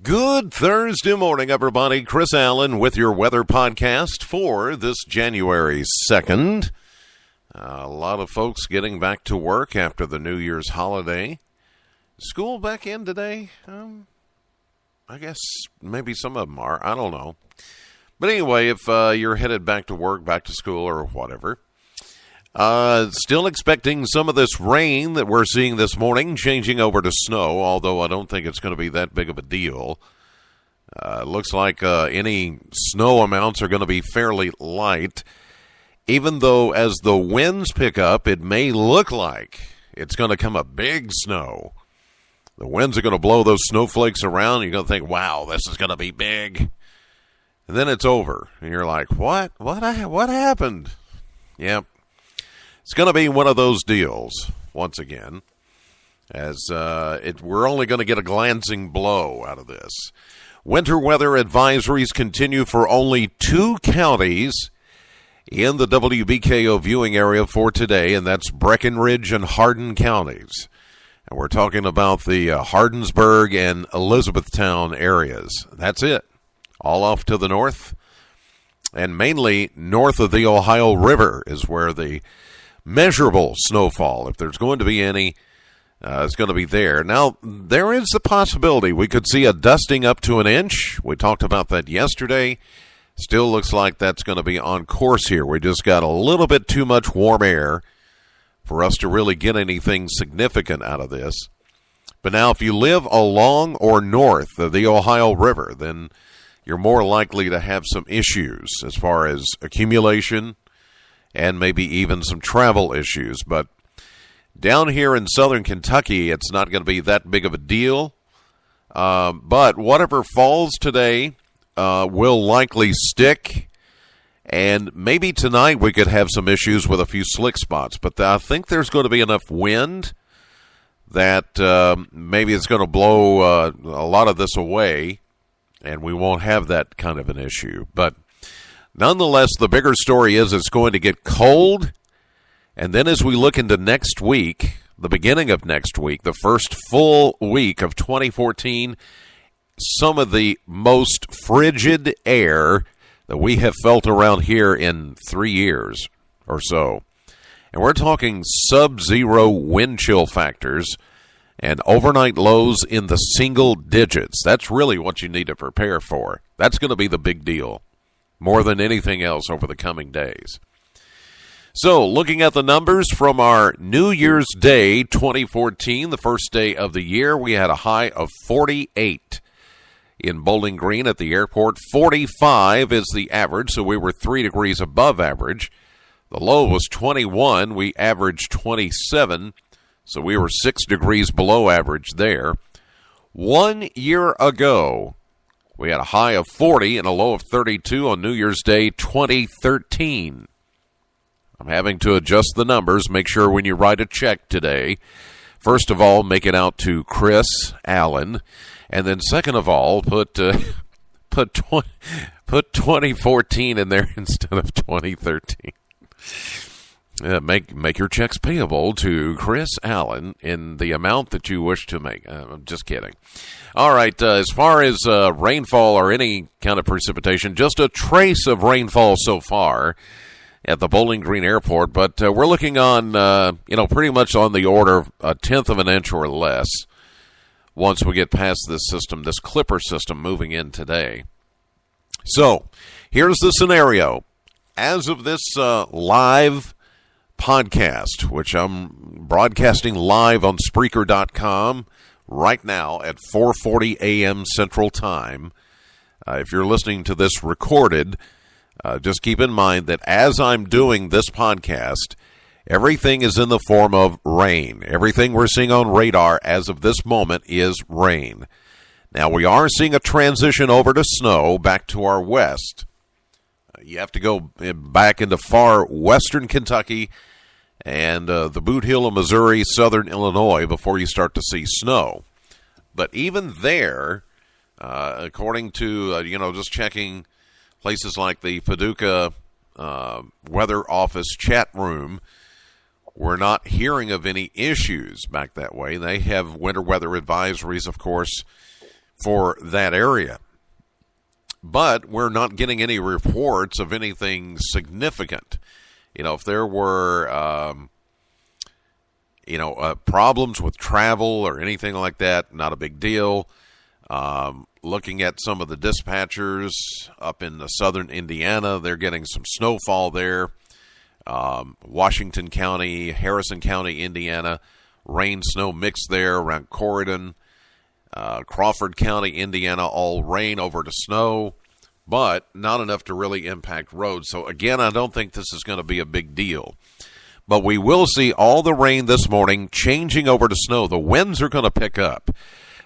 Good Thursday morning, everybody. Chris Allen with your weather podcast for this January 2nd. A lot of folks getting back to work after the New Year's holiday. School back in today? I guess maybe some of them are. I don't know. But anyway, if you're headed back to work, back to school, or whatever, still expecting some of this rain that we're seeing this morning changing over to snow, although I don't think it's going to be that big of a deal. It looks like any snow amounts are going to be fairly light, even though as the winds pick up, it may look like it's going to come a big snow. The winds are going to blow those snowflakes around. You're going to think, wow, this is going to be big. And then it's over. And you're like, what? What happened? Yep. It's going to be one of those deals, once again, as we're only going to get a glancing blow out of this. Winter weather advisories continue for only 2 counties in the WBKO viewing area for today, and that's Breckenridge and Hardin counties. And we're talking about the Hardinsburg and Elizabethtown areas. That's it. All off to the north, and mainly north of the Ohio River is where the measurable snowfall, if there's going to be any, is going to be there. Now, there is the possibility we could see a dusting up to an inch. We talked about that yesterday. Still looks like that's going to be on course here. We just got a little bit too much warm air for us to really get anything significant out of this. But now, if you live along or north of the Ohio River, then you're more likely to have some issues as far as accumulation and maybe even some travel issues. But down here in southern Kentucky, it's not going to be that big of a deal. But whatever falls today will likely stick. And maybe tonight we could have some issues with a few slick spots. But I think there's going to be enough wind that maybe it's going to blow a lot of this away, and we won't have that kind of an issue. But nonetheless, the bigger story is it's going to get cold. And then as we look into next week, the beginning of next week, the first full week of 2014, some of the most frigid air that we have felt around here in 3 years or so. And we're talking sub-zero wind chill factors and overnight lows in the single digits. That's really what you need to prepare for. That's going to be the big deal, more than anything else over the coming days. So, looking at the numbers from our New Year's Day 2014, the first day of the year, we had a high of 48 in Bowling Green at the airport. 45 is the average, so we were 3 degrees above average. The low was 21. We averaged 27. So we were 6 degrees below average there. 1 year ago, we had a high of 40 and a low of 32 on New Year's Day 2013. I'm having to adjust the numbers. Make sure when you write a check today, first of all, make it out to Chris Allen. And then second of all, put 2014 in there instead of 2013. Make your checks payable to Chris Allen in the amount that you wish to make. I'm just kidding. All right, as far as rainfall or any kind of precipitation, just a trace of rainfall so far at the Bowling Green Airport, but we're looking on, pretty much on the order of 1/10 of an inch or less once we get past this system, this Clipper system moving in today. So, here's the scenario. As of this live podcast, which I'm broadcasting live on Spreaker.com right now at 4:40 a.m. Central Time. If you're listening to this recorded, just keep in mind that as I'm doing this podcast, everything is in the form of rain. Everything we're seeing on radar as of this moment is rain. Now, we are seeing a transition over to snow back to our west. You have to go back into far western Kentucky and the Boot Heel of Missouri, southern Illinois before you start to see snow. But even there, according to, just checking places like the Paducah Weather Office chat room, we're not hearing of any issues back that way. They have winter weather advisories, of course, for that area. But we're not getting any reports of anything significant. If there were, problems with travel or anything like that, not a big deal. Looking at some of the dispatchers up in the southern Indiana, they're getting some snowfall there. Washington County, Harrison County, Indiana, rain, snow mix there around Corydon. Crawford County, Indiana, all rain over to snow, but not enough to really impact roads. So, again, I don't think this is going to be a big deal. But we will see all the rain this morning changing over to snow. The winds are going to pick up.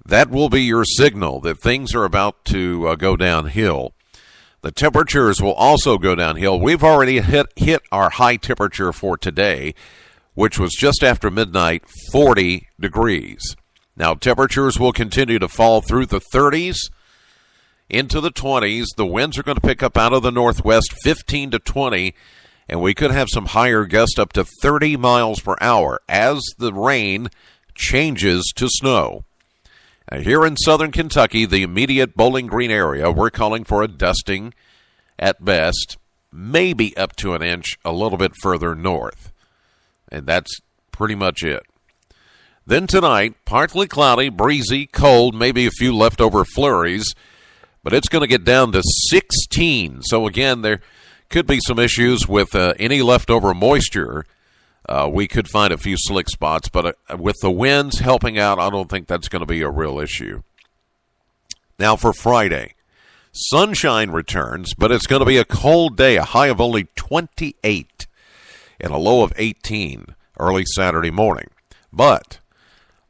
That will be your signal that things are about to go downhill. The temperatures will also go downhill. We've already hit our high temperature for today, which was just after midnight, 40 degrees. Now, temperatures will continue to fall through the 30s into the 20s. The winds are going to pick up out of the northwest, 15 to 20, and we could have some higher gusts up to 30 miles per hour as the rain changes to snow. Now, here in southern Kentucky, the immediate Bowling Green area, we're calling for a dusting at best, maybe up to an inch a little bit further north. And that's pretty much it. Then tonight, partly cloudy, breezy, cold, maybe a few leftover flurries, but it's going to get down to 16. So again, there could be some issues with any leftover moisture. We could find a few slick spots, but with the winds helping out, I don't think that's going to be a real issue. Now for Friday, sunshine returns, but it's going to be a cold day, a high of only 28 and a low of 18 early Saturday morning. But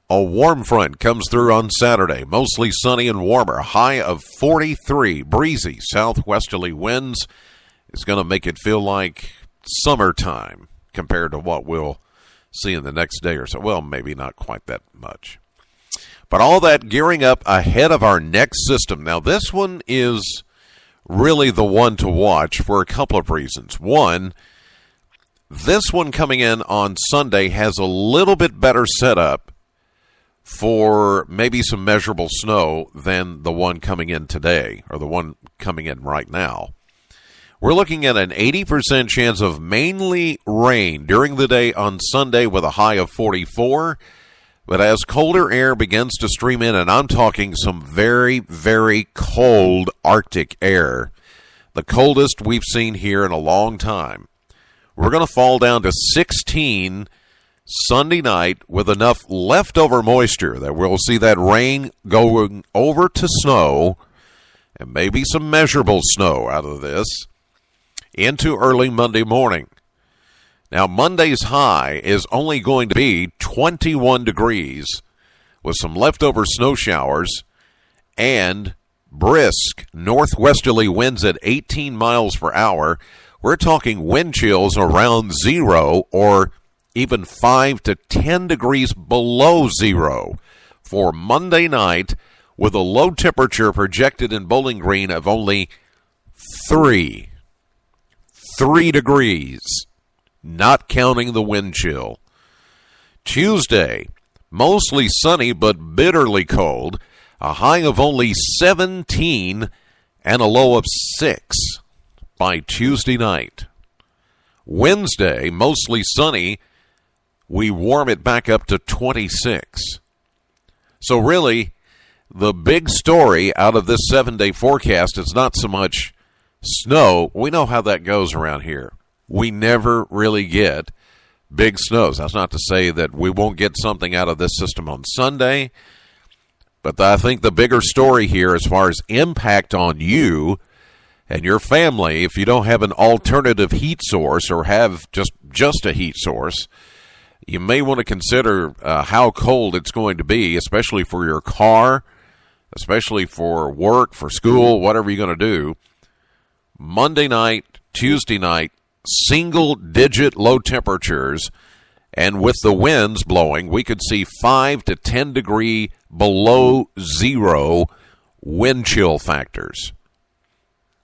a warm front comes through on Saturday, mostly sunny and warmer, a high of 43, breezy southwesterly winds. It's going to make it feel like summertime compared to what we'll see in the next day or so. Well, maybe not quite that much. But all that gearing up ahead of our next system. Now, this one is really the one to watch for a couple of reasons. One, this one coming in on Sunday has a little bit better setup for maybe some measurable snow than the one coming in today, or the one coming in right now. We're looking at an 80% chance of mainly rain during the day on Sunday with a high of 44. But as colder air begins to stream in, and I'm talking some very, very cold Arctic air, the coldest we've seen here in a long time, we're going to fall down to 16 Sunday night with enough leftover moisture that we'll see that rain going over to snow, and maybe some measurable snow out of this, into early Monday morning. Now, Monday's high is only going to be 21 degrees with some leftover snow showers and brisk northwesterly winds at 18 miles per hour. We're talking wind chills around zero or even 5 to 10 degrees below zero for Monday night with a low temperature projected in Bowling Green of only 3 degrees, not counting the wind chill. Tuesday, mostly sunny but bitterly cold, a high of only 17 and a low of 6 by Tuesday night. Wednesday, mostly sunny, we warm it back up to 26. So really, the big story out of this 7-day forecast is not so much snow. We know how that goes around here. We never really get big snows. That's not to say that we won't get something out of this system on Sunday, but I think the bigger story here as far as impact on you and your family, if you don't have an alternative heat source or have just a heat source, you may want to consider how cold it's going to be, especially for your car, especially for work, for school, whatever you're going to do. Monday night, Tuesday night, single-digit low temperatures, and with the winds blowing, we could see 5 to 10 degree below zero wind chill factors.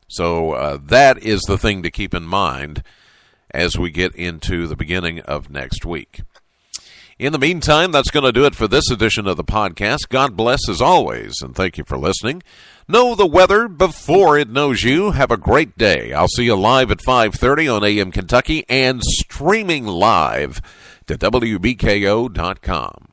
So that is the thing to keep in mind as we get into the beginning of next week. In the meantime, that's going to do it for this edition of the podcast. God bless as always, and thank you for listening. Know the weather before it knows you. Have a great day. I'll see you live at 5:30 on AM Kentucky and streaming live to WBKO.com.